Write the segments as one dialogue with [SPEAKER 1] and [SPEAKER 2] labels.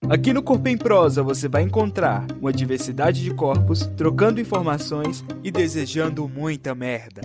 [SPEAKER 1] Aqui no Corpo em Prosa você vai encontrar uma diversidade de corpos, trocando informações e desejando muita merda.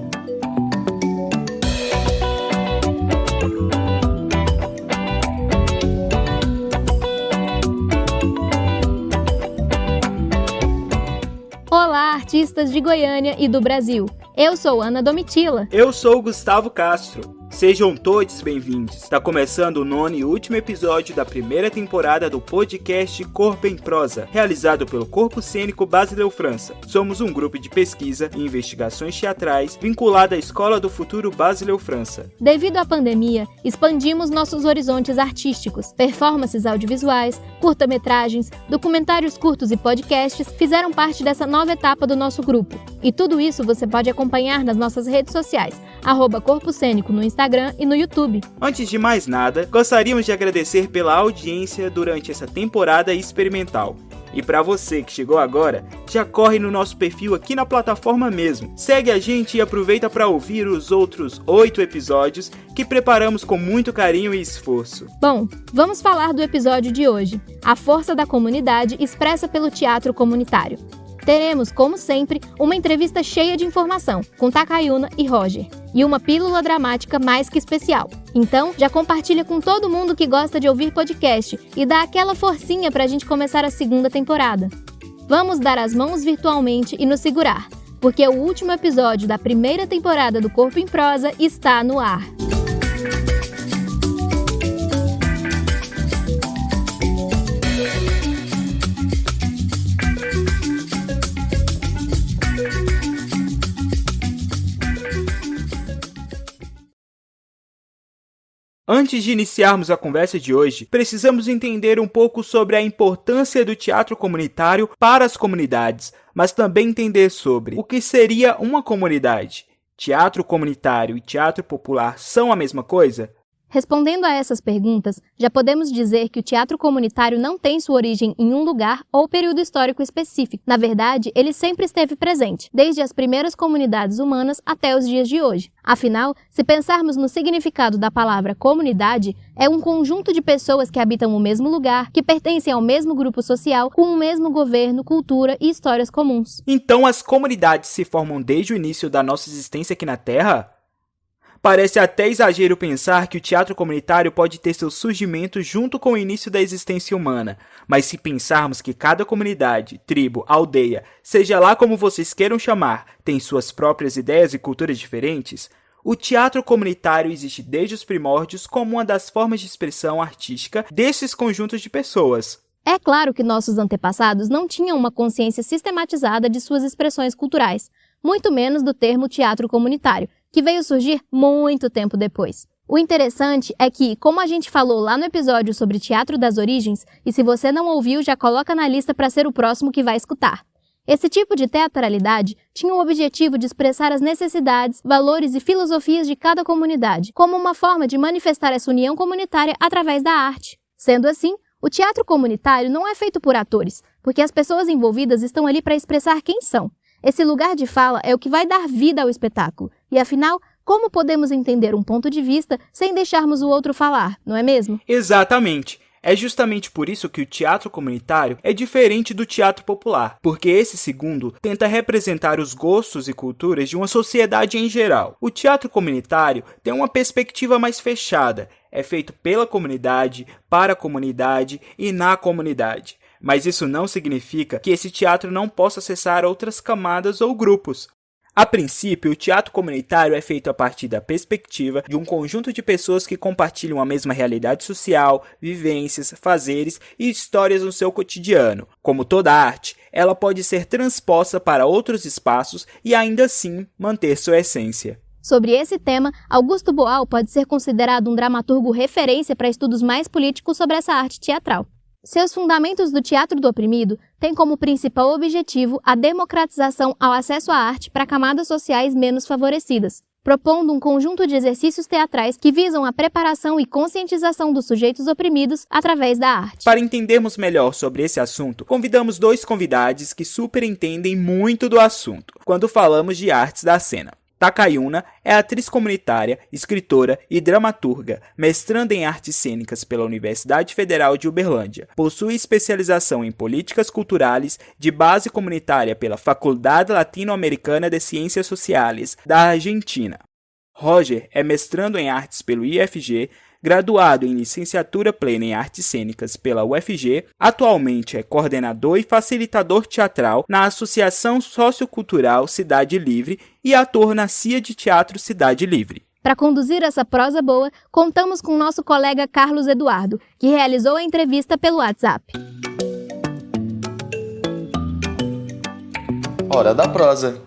[SPEAKER 2] Olá, artistas de Goiânia e do Brasil. Eu sou Ana Domitila.
[SPEAKER 1] Eu sou o Gustavo Castro. Sejam todos bem-vindos. Está começando o 9º e último episódio da primeira temporada do podcast Corpo em Prosa, realizado pelo Corpo Cênico Basileu França. Somos um grupo de pesquisa e investigações teatrais vinculado à Escola do Futuro Basileu França.
[SPEAKER 2] Devido à pandemia, expandimos nossos horizontes artísticos. Performances audiovisuais, curta-metragens, documentários curtos e podcasts fizeram parte dessa nova etapa do nosso grupo. E tudo isso você pode acompanhar nas nossas redes sociais, @Corpo Cênico no Instagram e no YouTube.
[SPEAKER 1] Antes de mais nada, gostaríamos de agradecer pela audiência durante essa temporada experimental. E para você que chegou agora, já corre no nosso perfil aqui na plataforma mesmo. Segue a gente e aproveita para ouvir os outros 8 episódios que preparamos com muito carinho e esforço.
[SPEAKER 2] Bom, vamos falar do episódio de hoje, a força da comunidade expressa pelo teatro comunitário. Teremos, como sempre, uma entrevista cheia de informação, com Takayuna e Roger, e uma pílula dramática mais que especial. Então, já compartilha com todo mundo que gosta de ouvir podcast e dá aquela forcinha pra gente começar a segunda temporada. Vamos dar as mãos virtualmente e nos segurar, porque o último episódio da primeira temporada do Corpo em Prosa está no ar.
[SPEAKER 1] Antes de iniciarmos a conversa de hoje, precisamos entender um pouco sobre a importância do teatro comunitário para as comunidades, mas também entender sobre o que seria uma comunidade. Teatro comunitário e teatro popular são a mesma coisa?
[SPEAKER 2] Respondendo a essas perguntas, já podemos dizer que o teatro comunitário não tem sua origem em um lugar ou período histórico específico. Na verdade, ele sempre esteve presente, desde as primeiras comunidades humanas até os dias de hoje. Afinal, se pensarmos no significado da palavra comunidade, é um conjunto de pessoas que habitam o mesmo lugar, que pertencem ao mesmo grupo social, com o mesmo governo, cultura e histórias comuns.
[SPEAKER 1] Então as comunidades se formam desde o início da nossa existência aqui na Terra? Parece até exagero pensar que o teatro comunitário pode ter seu surgimento junto com o início da existência humana, mas se pensarmos que cada comunidade, tribo, aldeia, seja lá como vocês queiram chamar, tem suas próprias ideias e culturas diferentes, o teatro comunitário existe desde os primórdios como uma das formas de expressão artística desses conjuntos de pessoas.
[SPEAKER 2] É claro que nossos antepassados não tinham uma consciência sistematizada de suas expressões culturais, muito menos do termo teatro comunitário, que veio surgir muito tempo depois. O interessante é que, como a gente falou lá no episódio sobre Teatro das Origens, e se você não ouviu, já coloca na lista para ser o próximo que vai escutar. Esse tipo de teatralidade tinha o objetivo de expressar as necessidades, valores e filosofias de cada comunidade, como uma forma de manifestar essa união comunitária através da arte. Sendo assim, o teatro comunitário não é feito por atores, porque as pessoas envolvidas estão ali para expressar quem são. Esse lugar de fala é o que vai dar vida ao espetáculo. E afinal, como podemos entender um ponto de vista sem deixarmos o outro falar, não é mesmo?
[SPEAKER 1] Exatamente. É justamente por isso que o teatro comunitário é diferente do teatro popular, porque esse segundo tenta representar os gostos e culturas de uma sociedade em geral. O teatro comunitário tem uma perspectiva mais fechada, é feito pela comunidade, para a comunidade e na comunidade. Mas isso não significa que esse teatro não possa acessar outras camadas ou grupos. A princípio, o teatro comunitário é feito a partir da perspectiva de um conjunto de pessoas que compartilham a mesma realidade social, vivências, fazeres e histórias no seu cotidiano. Como toda arte, ela pode ser transposta para outros espaços e ainda assim manter sua essência.
[SPEAKER 2] Sobre esse tema, Augusto Boal pode ser considerado um dramaturgo referência para estudos mais políticos sobre essa arte teatral. Seus Fundamentos do Teatro do Oprimido têm como principal objetivo a democratização ao acesso à arte para camadas sociais menos favorecidas, propondo um conjunto de exercícios teatrais que visam a preparação e conscientização dos sujeitos oprimidos através da arte.
[SPEAKER 1] Para entendermos melhor sobre esse assunto, convidamos 2 convidados que super entendem muito do assunto quando falamos de artes da cena. Takayuna é atriz comunitária, escritora e dramaturga, mestranda em artes cênicas pela Universidade Federal de Uberlândia. Possui especialização em políticas culturais de base comunitária pela Faculdade Latino-Americana de Ciências Sociais da Argentina. Roger é mestrando em artes pelo IFG, graduado em licenciatura plena em artes cênicas pela UFG, atualmente é coordenador e facilitador teatral na Associação Sociocultural Cidade Livre e ator na CIA de Teatro Cidade Livre.
[SPEAKER 2] Para conduzir essa prosa boa, contamos com nosso colega Carlos Eduardo, que realizou a entrevista pelo WhatsApp.
[SPEAKER 3] Hora da prosa.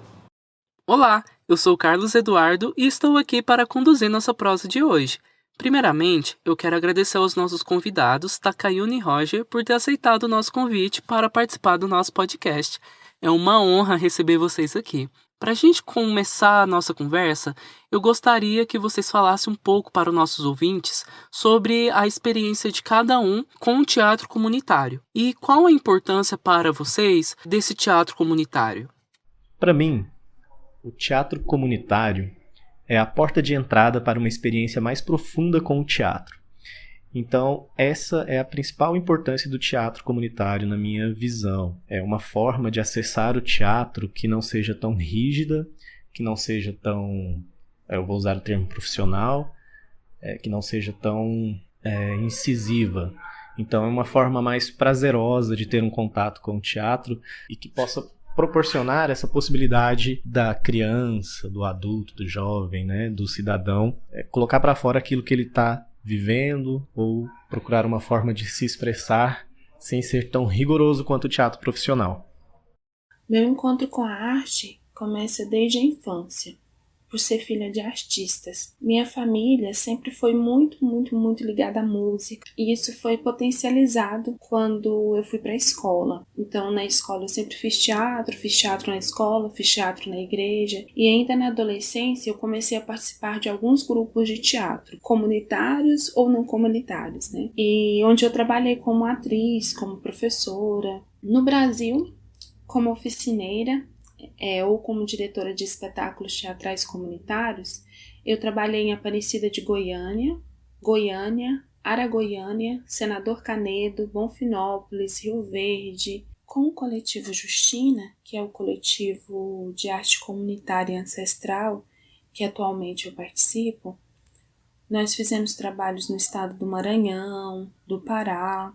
[SPEAKER 4] Olá, eu sou Carlos Eduardo e estou aqui para conduzir nossa prosa de hoje. Primeiramente, eu quero agradecer aos nossos convidados, Takayuna e Roger, por ter aceitado o nosso convite para participar do nosso podcast. É uma honra receber vocês aqui. Para a gente começar a nossa conversa, eu gostaria que vocês falassem um pouco para os nossos ouvintes sobre a experiência de cada um com o teatro comunitário e qual a importância para vocês desse teatro comunitário.
[SPEAKER 5] Para mim, o teatro comunitário é a porta de entrada para uma experiência mais profunda com o teatro. Então, essa é a principal importância do teatro comunitário na minha visão. É uma forma de acessar o teatro que não seja tão rígida, que não seja tão, eu vou usar o termo profissional, que não seja tão incisiva. Então, é uma forma mais prazerosa de ter um contato com o teatro e que possa proporcionar essa possibilidade da criança, do adulto, do jovem, né, do cidadão, colocar para fora aquilo que ele está vivendo ou procurar uma forma de se expressar sem ser tão rigoroso quanto o teatro profissional.
[SPEAKER 6] Meu encontro com a arte começa desde a infância, por ser filha de artistas. Minha família sempre foi muito ligada à música, e isso foi potencializado quando eu fui para a escola. Então, na escola eu sempre fiz teatro na escola, fiz teatro na igreja, e ainda na adolescência eu comecei a participar de alguns grupos de teatro, comunitários ou não comunitários, né? E onde eu trabalhei como atriz, como professora. No Brasil, como oficineira, ou como diretora de espetáculos teatrais comunitários, eu trabalhei em Aparecida de Goiânia, Aragoiânia, Senador Canedo, Bonfinópolis, Rio Verde, com o coletivo Justina, que é o coletivo de arte comunitária ancestral, que atualmente eu participo. Nós fizemos trabalhos no estado do Maranhão, do Pará.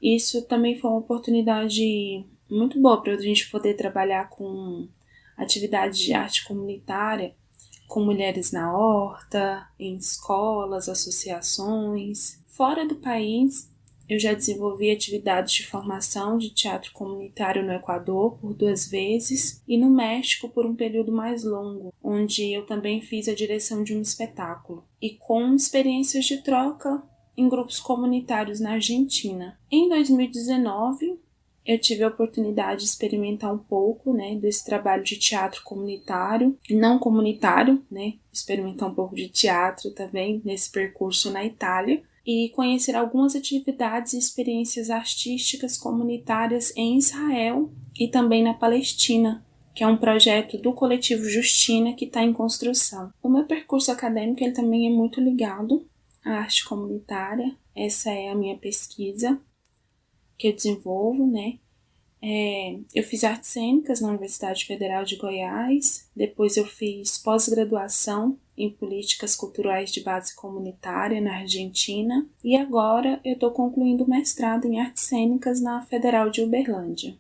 [SPEAKER 6] Isso também foi uma oportunidade muito boa para a gente poder trabalhar com atividades de arte comunitária, com mulheres na horta, em escolas, associações. Fora do país, eu já desenvolvi atividades de formação de teatro comunitário no Equador por 2 vezes e no México por um período mais longo, onde eu também fiz a direção de um espetáculo, e com experiências de troca em grupos comunitários na Argentina. Em 2019, eu tive a oportunidade de experimentar um pouco, né, desse trabalho de teatro comunitário e não comunitário, né, experimentar um pouco de teatro também nesse percurso na Itália e conhecer algumas atividades e experiências artísticas comunitárias em Israel e também na Palestina, que é um projeto do coletivo Justina que está em construção. O meu percurso acadêmico ele também é muito ligado à arte comunitária. Essa é a minha pesquisa que eu desenvolvo, né? Eu fiz artes cênicas na Universidade Federal de Goiás, depois eu fiz pós-graduação em políticas culturais de base comunitária na Argentina e agora eu estou concluindo o mestrado em artes cênicas na Federal de Uberlândia.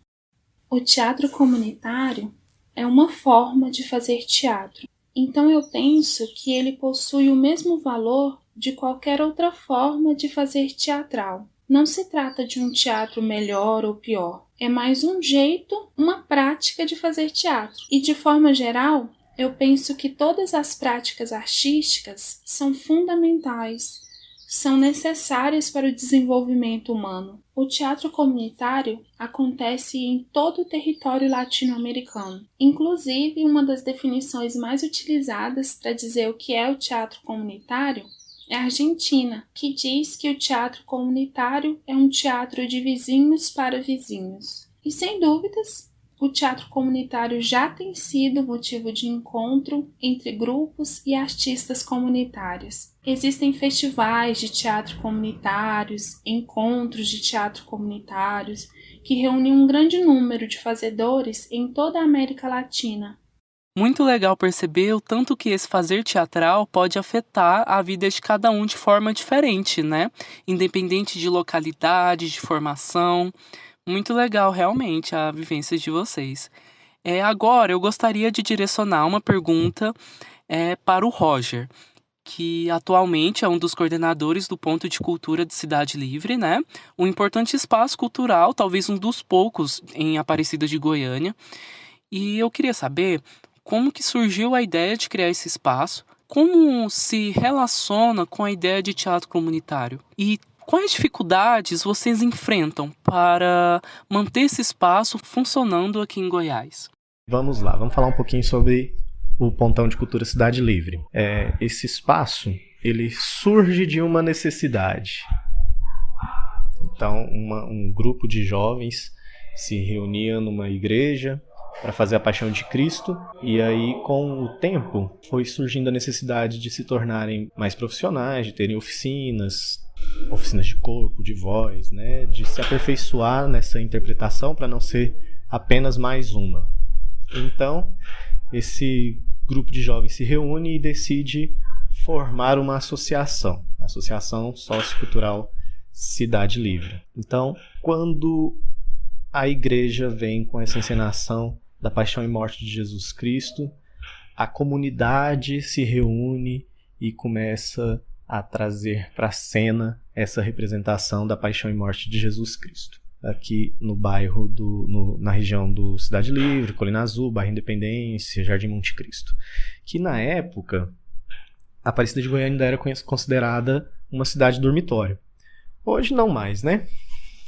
[SPEAKER 6] O teatro comunitário é uma forma de fazer teatro, então eu penso que ele possui o mesmo valor de qualquer outra forma de fazer teatral. Não se trata de um teatro melhor ou pior, é mais um jeito, uma prática de fazer teatro. E de forma geral, eu penso que todas as práticas artísticas são fundamentais, são necessárias para o desenvolvimento humano. O teatro comunitário acontece em todo o território latino-americano. Inclusive, uma das definições mais utilizadas para dizer o que é o teatro comunitário é a Argentina, que diz que o teatro comunitário é um teatro de vizinhos para vizinhos. E sem dúvidas, o teatro comunitário já tem sido motivo de encontro entre grupos e artistas comunitários. Existem festivais de teatro comunitários, encontros de teatro comunitários, que reúnem um grande número de fazedores em toda a América Latina.
[SPEAKER 4] Muito legal perceber o tanto que esse fazer teatral pode afetar a vida de cada um de forma diferente, né? Independente de localidade, de formação. Muito legal, realmente, a vivência de vocês. Agora, eu gostaria de direcionar uma pergunta para o Roger, que atualmente é um dos coordenadores do Ponto de Cultura de Cidade Livre, né? Um importante espaço cultural, talvez um dos poucos em Aparecida de Goiânia. E eu queria saber como que surgiu a ideia de criar esse espaço, como se relaciona com a ideia de teatro comunitário e quais dificuldades vocês enfrentam para manter esse espaço funcionando aqui em Goiás?
[SPEAKER 5] Vamos lá, vamos falar um pouquinho sobre o Pontão de Cultura Cidade Livre. Esse espaço, ele surge de uma necessidade. Então, um grupo de jovens se reunia numa igreja para fazer a Paixão de Cristo, e aí com o tempo foi surgindo a necessidade de se tornarem mais profissionais, de terem oficinas de corpo, de voz, né, de se aperfeiçoar nessa interpretação para não ser apenas mais uma. Então, esse grupo de jovens se reúne e decide formar uma associação, Associação Sociocultural Cidade Livre. Então, quando a igreja vem com essa encenação da Paixão e Morte de Jesus Cristo, a comunidade se reúne e começa a trazer para a cena essa representação da Paixão e Morte de Jesus Cristo. Aqui no bairro, na região do Cidade Livre, Colina Azul, Bairro Independência, Jardim Monte Cristo. Que na época, a Aparecida de Goiânia ainda era considerada uma cidade dormitório. Hoje não mais, né?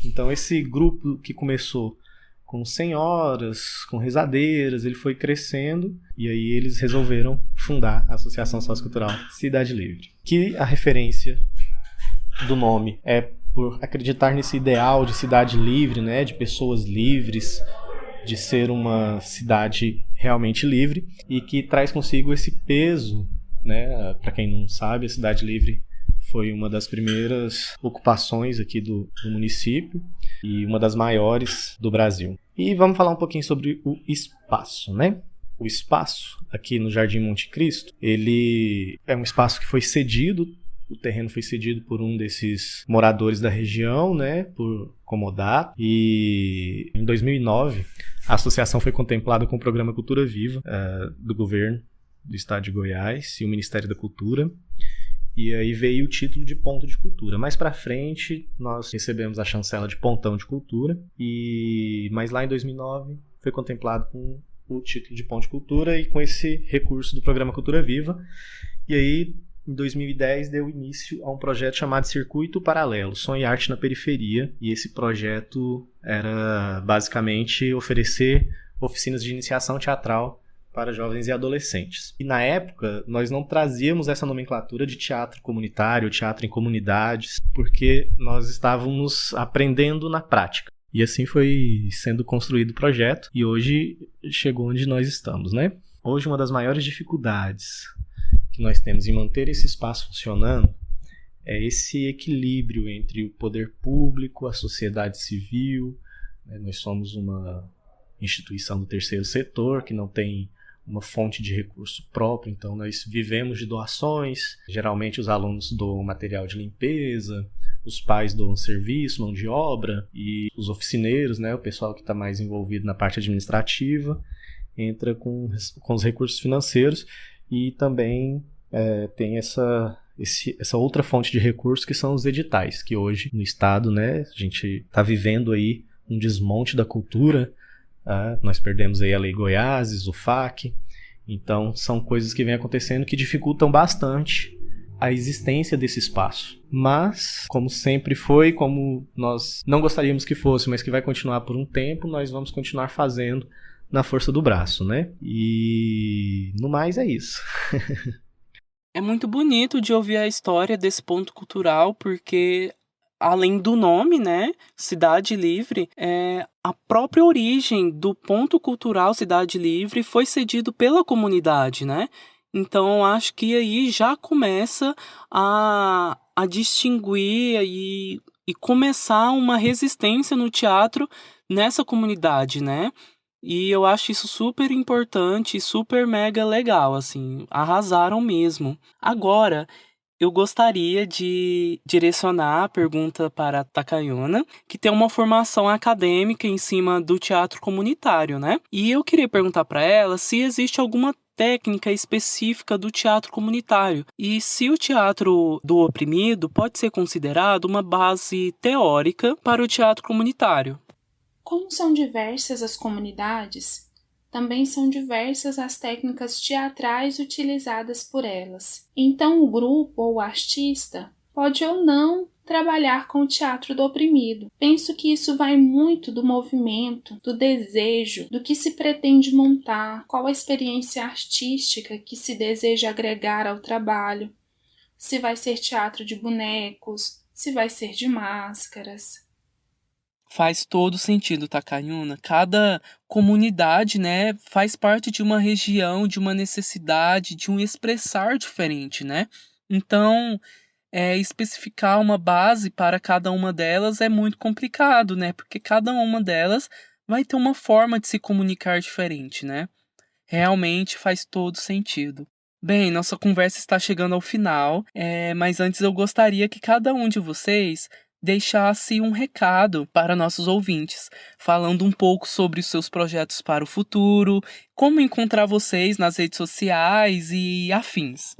[SPEAKER 5] Então esse grupo que começou com senhoras, com rezadeiras, ele foi crescendo e aí eles resolveram fundar a Associação Sociocultural Cidade Livre. Que a referência do nome é por acreditar nesse ideal de cidade livre, né, de pessoas livres, de ser uma cidade realmente livre e que traz consigo esse peso, né? Para quem não sabe, a Cidade Livre foi uma das primeiras ocupações aqui do município e uma das maiores do Brasil. E vamos falar um pouquinho sobre o espaço, né? O espaço aqui no Jardim Monte Cristo, ele é um espaço que foi cedido, o terreno foi cedido por um desses moradores da região, né, por comodato, e em 2009 a associação foi contemplada com o programa Cultura Viva do governo do estado de Goiás e o Ministério da Cultura. E aí veio o título de Ponto de Cultura. Mais pra frente, nós recebemos a chancela de Pontão de Cultura, mas lá em 2009 foi contemplado com o título de Ponto de Cultura e com esse recurso do programa Cultura Viva. E aí, em 2010, deu início a um projeto chamado Circuito Paralelo, Som e Arte na Periferia. E esse projeto era basicamente oferecer oficinas de iniciação teatral para jovens e adolescentes. E na época, nós não trazíamos essa nomenclatura de teatro comunitário, teatro em comunidades, porque nós estávamos aprendendo na prática. E assim foi sendo construído o projeto, e hoje chegou onde nós estamos, né? Hoje, uma das maiores dificuldades que nós temos em manter esse espaço funcionando é esse equilíbrio entre o poder público, a sociedade civil, né? Nós somos uma instituição do terceiro setor que não tem uma fonte de recurso próprio, então nós vivemos de doações. Geralmente os alunos doam material de limpeza, os pais doam serviço, mão de obra, e os oficineiros, né, o pessoal que está mais envolvido na parte administrativa, entra com os recursos financeiros, e também tem essa outra fonte de recursos que são os editais, que hoje no estado, né, a gente está vivendo aí um desmonte da cultura. Nós perdemos aí a Lei Goiás, o FAC, então são coisas que vêm acontecendo que dificultam bastante a existência desse espaço. Mas, como sempre foi, como nós não gostaríamos que fosse, mas que vai continuar por um tempo, nós vamos continuar fazendo na força do braço, né? E no mais é isso.
[SPEAKER 4] É muito bonito de ouvir a história desse ponto cultural, porque além do nome, né, Cidade Livre, a própria origem do ponto cultural Cidade Livre foi cedido pela comunidade, né? Então, acho que aí já começa a distinguir e começar uma resistência no teatro nessa comunidade, né? E eu acho isso super importante e super mega legal, assim, arrasaram mesmo. Agora, eu gostaria de direcionar a pergunta para a Takayuna, que tem uma formação acadêmica em cima do teatro comunitário, né? E eu queria perguntar para ela se existe alguma técnica específica do teatro comunitário e se o teatro do oprimido pode ser considerado uma base teórica para o teatro comunitário.
[SPEAKER 6] Como são diversas as comunidades, também são diversas as técnicas teatrais utilizadas por elas. Então, o grupo ou o artista pode ou não trabalhar com o teatro do oprimido. Penso que isso vai muito do movimento, do desejo, do que se pretende montar, qual a experiência artística que se deseja agregar ao trabalho, se vai ser teatro de bonecos, se vai ser de máscaras.
[SPEAKER 4] Faz todo sentido, Takayuna. Cada comunidade, né, faz parte de uma região, de uma necessidade, de um expressar diferente, né? Então, especificar uma base para cada uma delas é muito complicado, né? Porque cada uma delas vai ter uma forma de se comunicar diferente, né? Realmente faz todo sentido. Bem, nossa conversa está chegando ao final, mas antes eu gostaria que cada um de vocês deixasse um recado para nossos ouvintes, falando um pouco sobre os seus projetos para o futuro, como encontrar vocês nas redes sociais e afins.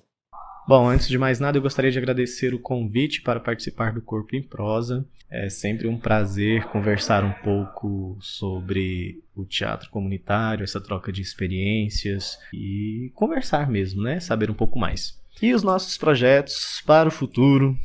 [SPEAKER 5] Bom, antes de mais nada, eu gostaria de agradecer o convite para participar do Corpo em Prosa. É sempre um prazer conversar um pouco sobre o teatro comunitário, essa troca de experiências e conversar mesmo, né? Saber um pouco mais. E os nossos projetos para o futuro.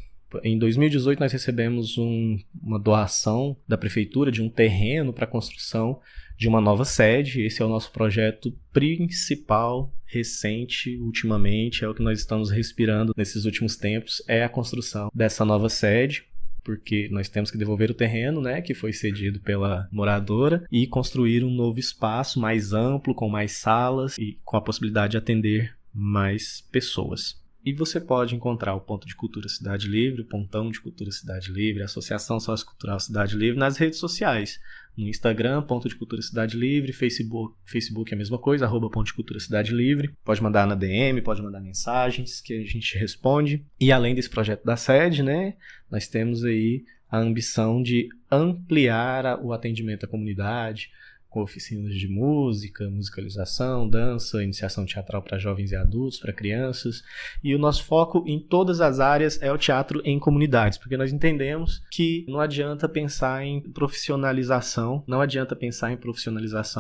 [SPEAKER 5] Em 2018, nós recebemos uma doação da prefeitura de um terreno para a construção de uma nova sede. Esse é o nosso projeto principal, recente, ultimamente, é o que nós estamos respirando nesses últimos tempos, é a construção dessa nova sede, porque nós temos que devolver o terreno, né, que foi cedido pela moradora, e construir um novo espaço mais amplo, com mais salas e com a possibilidade de atender mais pessoas. E você pode encontrar o Ponto de Cultura Cidade Livre, o Pontão de Cultura Cidade Livre, a Associação Sociocultural Cidade Livre nas redes sociais. No Instagram, Ponto de Cultura Cidade Livre, Facebook é a mesma coisa, @Ponto de Cultura Cidade Livre. Pode mandar na DM, pode mandar mensagens que a gente responde. E além desse projeto da sede, né, nós temos aí a ambição de ampliar o atendimento à comunidade, com oficinas de música, musicalização, dança, iniciação teatral para jovens e adultos, para crianças. E o nosso foco em todas as áreas é o teatro em comunidades, porque nós entendemos que não adianta pensar em profissionalização,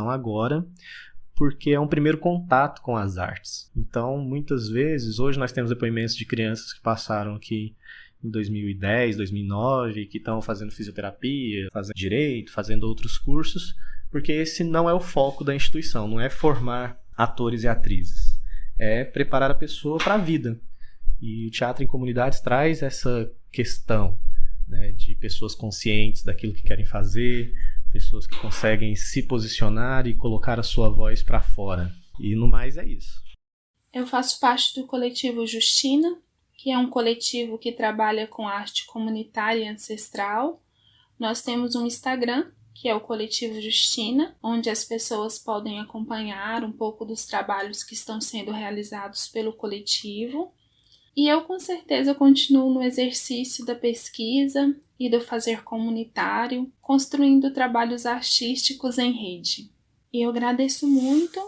[SPEAKER 5] agora, porque é um primeiro contato com as artes. Então, muitas vezes, hoje nós temos depoimentos de crianças que passaram aqui em 2010, 2009, que estão fazendo fisioterapia, fazendo direito, fazendo outros cursos, porque esse não é o foco da instituição, não é formar atores e atrizes, é preparar a pessoa para a vida. E o teatro em comunidades traz essa questão, né, de pessoas conscientes daquilo que querem fazer, pessoas que conseguem se posicionar e colocar a sua voz para fora. E no mais é isso.
[SPEAKER 6] Eu faço parte do coletivo Justina, que é um coletivo que trabalha com arte comunitária e ancestral. Nós temos um Instagram, que é o Coletivo Justina, onde as pessoas podem acompanhar um pouco dos trabalhos que estão sendo realizados pelo coletivo. E eu, com certeza, continuo no exercício da pesquisa e do fazer comunitário, construindo trabalhos artísticos em rede. E eu agradeço muito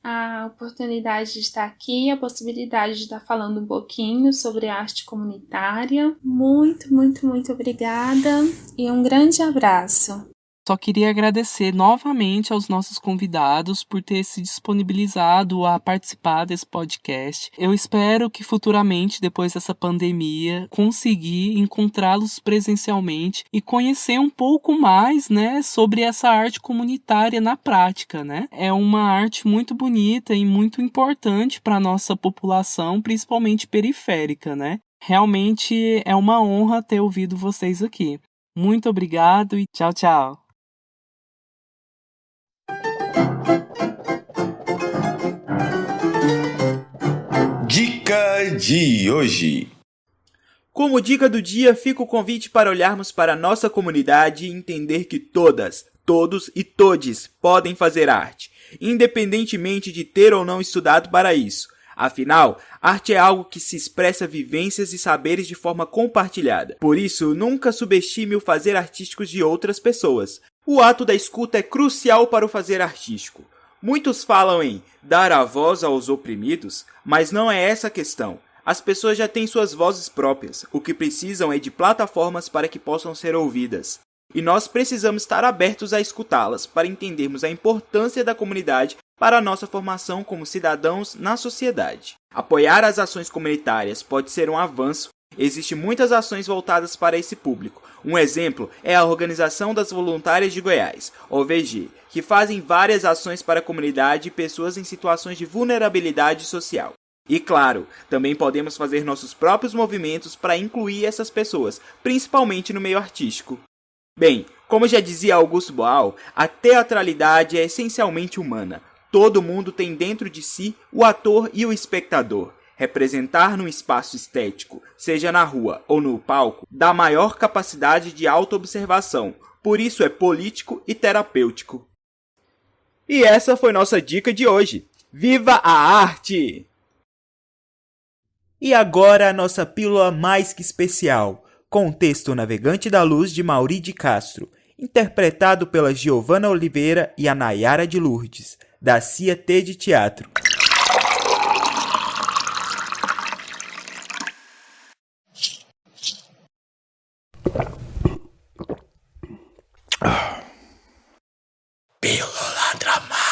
[SPEAKER 6] a oportunidade de estar aqui, a possibilidade de estar falando um pouquinho sobre arte comunitária. Muito, muito, muito obrigada e um grande abraço.
[SPEAKER 4] Só queria agradecer novamente aos nossos convidados por ter se disponibilizado a participar desse podcast. Eu espero que futuramente, depois dessa pandemia, conseguir encontrá-los presencialmente e conhecer um pouco mais, né, sobre essa arte comunitária na prática, né? É uma arte muito bonita e muito importante para a nossa população, principalmente periférica, né? Realmente é uma honra ter ouvido vocês aqui. Muito obrigado e tchau, tchau.
[SPEAKER 3] Dica de hoje.
[SPEAKER 1] Como dica do dia, fica o convite para olharmos para a nossa comunidade e entender que todas, todos e todes podem fazer arte, independentemente de ter ou não estudado para isso. Afinal, arte é algo que se expressa vivências e saberes de forma compartilhada. Por isso, nunca subestime o fazer artístico de outras pessoas. O ato da escuta é crucial para o fazer artístico. Muitos falam em dar a voz aos oprimidos, mas não é essa a questão. As pessoas já têm suas vozes próprias, o que precisam é de plataformas para que possam ser ouvidas. E nós precisamos estar abertos a escutá-las para entendermos a importância da comunidade para a nossa formação como cidadãos na sociedade. Apoiar as ações comunitárias pode ser um avanço. Existem muitas ações voltadas para esse público. Um exemplo é a Organização das Voluntárias de Goiás, OVG, que fazem várias ações para a comunidade e pessoas em situações de vulnerabilidade social. E claro, também podemos fazer nossos próprios movimentos para incluir essas pessoas, principalmente no meio artístico. Bem, como já dizia Augusto Boal, a teatralidade é essencialmente humana. Todo mundo tem dentro de si o ator e o espectador. Representar num espaço estético, seja na rua ou no palco, dá maior capacidade de autoobservação. Por isso é político e terapêutico. E essa foi nossa dica de hoje. Viva a arte! E agora a nossa pílula mais que especial, com o texto Navegante da Luz de Mauri de Castro, interpretado pela Giovana Oliveira e a Nayara de Lourdes, da CIA T de Teatro.
[SPEAKER 3] Pílula dramática.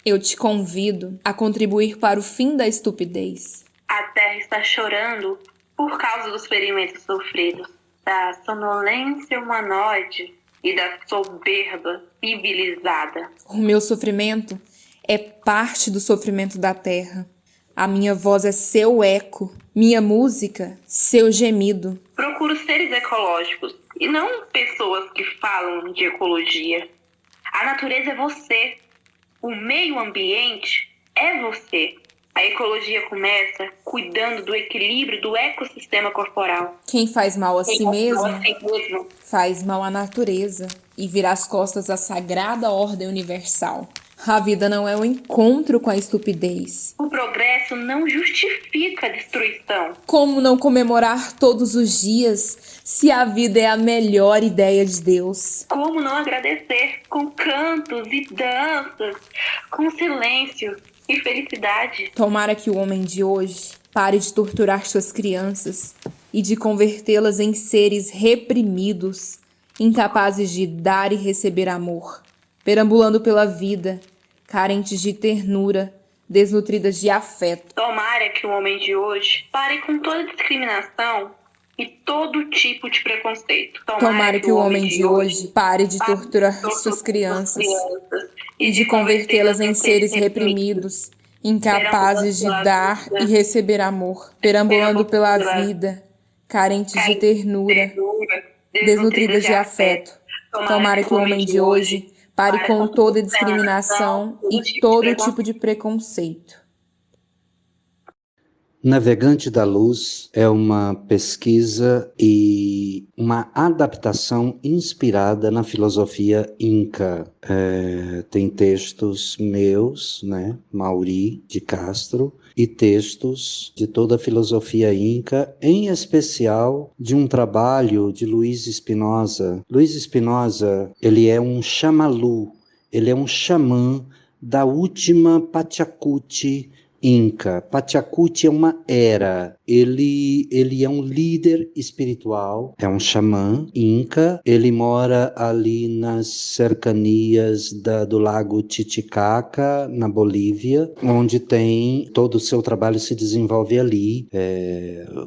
[SPEAKER 7] Eu te convido a contribuir para o fim da estupidez.
[SPEAKER 8] A terra está chorando por causa dos ferimentos sofridos, da sonolência humanoide e da soberba civilizada.
[SPEAKER 7] O meu sofrimento é parte do sofrimento da terra. A minha voz é seu eco, minha música, seu gemido.
[SPEAKER 8] Procuro seres ecológicos e não pessoas que falam de ecologia. A natureza é você. O meio ambiente é você. A ecologia começa cuidando do equilíbrio do ecossistema corporal.
[SPEAKER 7] Quem faz mal a si mesmo, faz mal à natureza e vira as costas à sagrada ordem universal. A vida não é um encontro com a estupidez.
[SPEAKER 8] O progresso não justifica a destruição.
[SPEAKER 7] Como não comemorar todos os dias se a vida é a melhor ideia de Deus?
[SPEAKER 8] Como não agradecer com cantos e danças, com silêncio e felicidade?
[SPEAKER 7] Tomara que o homem de hoje pare de torturar suas crianças e de convertê-las em seres reprimidos, incapazes de dar e receber amor, perambulando pela vida, carentes de ternura, desnutridas de afeto.
[SPEAKER 8] Tomara que o homem de hoje pare com toda discriminação e todo tipo de preconceito.
[SPEAKER 7] Tomara que o homem de hoje pare de torturar suas crianças e de convertê-las em seres reprimidos, incapazes de dar e receber amor, perambulando pela vida, carentes de ternura, desnutridas de afeto. Tomara que o homem de hoje pare com toda discriminação e todo tipo de preconceito.
[SPEAKER 9] Navegante da Luz é uma pesquisa e uma adaptação inspirada na filosofia inca. Tem textos meus, né, Mauri de Castro, e textos de toda a filosofia inca, em especial de um trabalho de Luiz Spinoza. Luiz Spinoza, ele é um chamalu, ele é um xamã da última Pachacuti inca. Pachacuti é uma era. ele é um líder espiritual, é um xamã inca. Ele mora ali nas cercanias do lago Titicaca, na Bolívia, onde tem todo o seu trabalho se desenvolve ali,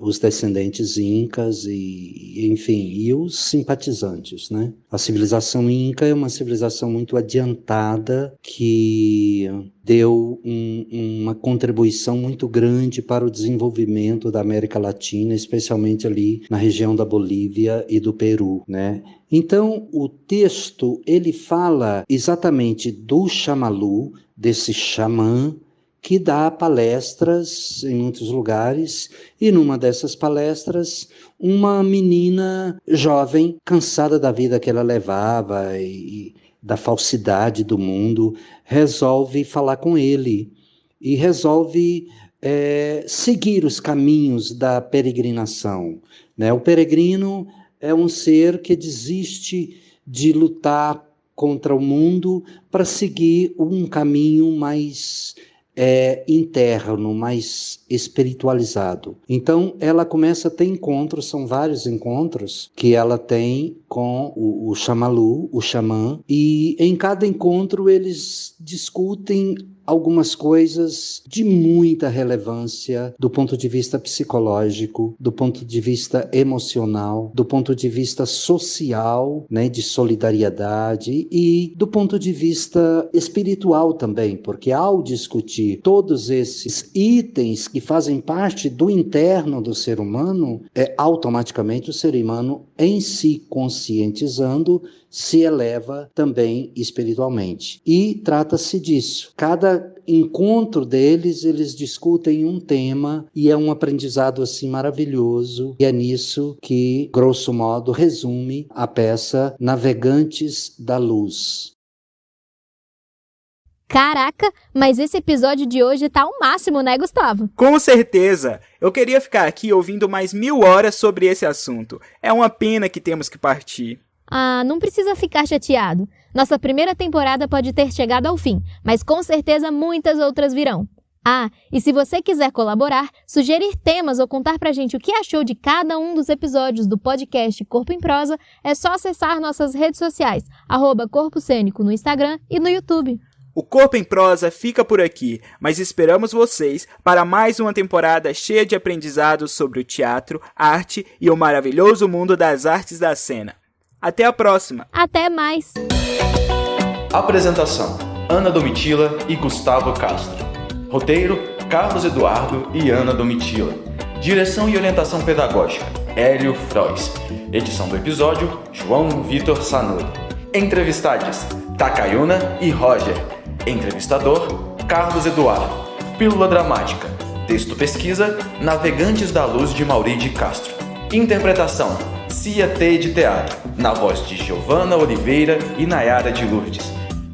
[SPEAKER 9] os descendentes incas e os simpatizantes, né? A civilização inca é uma civilização muito adiantada que deu uma contribuição muito grande para o desenvolvimento da América Latina, especialmente ali na região da Bolívia e do Peru, né? Então, o texto, ele fala exatamente do Xamalu, desse xamã, que dá palestras em muitos lugares, e numa dessas palestras, uma menina jovem, cansada da vida que ela levava e da falsidade do mundo, resolve falar com ele e resolve seguir os caminhos da peregrinação, né? O peregrino é um ser que desiste de lutar contra o mundo para seguir um caminho mais interno, mais espiritualizado. Então, ela começa a ter encontros, são vários encontros que ela tem com o Xamalu, o xamã, e em cada encontro eles discutem algumas coisas de muita relevância do ponto de vista psicológico, do ponto de vista emocional, do ponto de vista social, né, de solidariedade, e do ponto de vista espiritual também, porque ao discutir todos esses itens que fazem parte do interno do ser humano, automaticamente o ser humano em si conscientizando se eleva também espiritualmente. E trata-se disso. Cada encontro deles, eles discutem um tema e é um aprendizado assim maravilhoso. E é nisso que, grosso modo, resume a peça Navegantes da Luz.
[SPEAKER 2] Caraca, mas esse episódio de hoje tá o máximo, né, Gustavo?
[SPEAKER 1] Com certeza! Eu queria ficar aqui ouvindo mais 1000 horas sobre esse assunto. É uma pena que temos que partir.
[SPEAKER 2] Ah, não precisa ficar chateado. Nossa primeira temporada pode ter chegado ao fim, mas com certeza muitas outras virão. Ah, e se você quiser colaborar, sugerir temas ou contar pra gente o que achou de cada um dos episódios do podcast Corpo em Prosa, é só acessar nossas redes sociais, @Corpo Cênico no Instagram e no YouTube.
[SPEAKER 1] O Corpo em Prosa fica por aqui, mas esperamos vocês para mais uma temporada cheia de aprendizados sobre o teatro, arte e o maravilhoso mundo das artes da cena. Até a próxima!
[SPEAKER 2] Até mais!
[SPEAKER 3] Apresentação: Ana Domitila e Gustavo Castro. Roteiro: Carlos Eduardo e Ana Domitila. Direção e orientação pedagógica: Hélio Frois. Edição do episódio: João Vitor Sanori. Entrevistados: Takayuna e Roger. Entrevistador: Carlos Eduardo. Pílula dramática. Texto pesquisa: Navegantes da Luz, de Mauri de Castro. Interpretação: Cia T de Teatro, na voz de Giovana Oliveira e Nayara de Lourdes.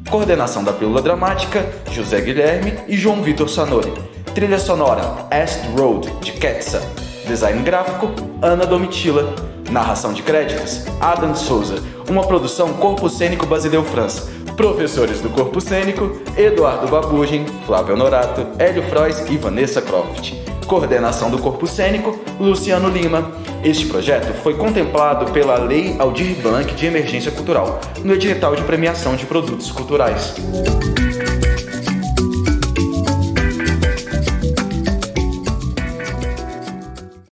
[SPEAKER 3] Coordenação da Pílula Dramática: José Guilherme e João Vitor Sanori. Trilha sonora: Est Road, de Ketsa. Design gráfico: Ana Domitila. Narração de créditos: Adam Souza. Uma produção Corpo Cênico Basileu França. Professores do Corpo Cênico: Eduardo Babugem, Flávio Honorato, Hélio Frois e Vanessa Croft. Coordenação do Corpo Cênico: Luciano Lima. Este projeto foi contemplado pela Lei Aldir Blanc de Emergência Cultural, no edital de premiação de produtos culturais.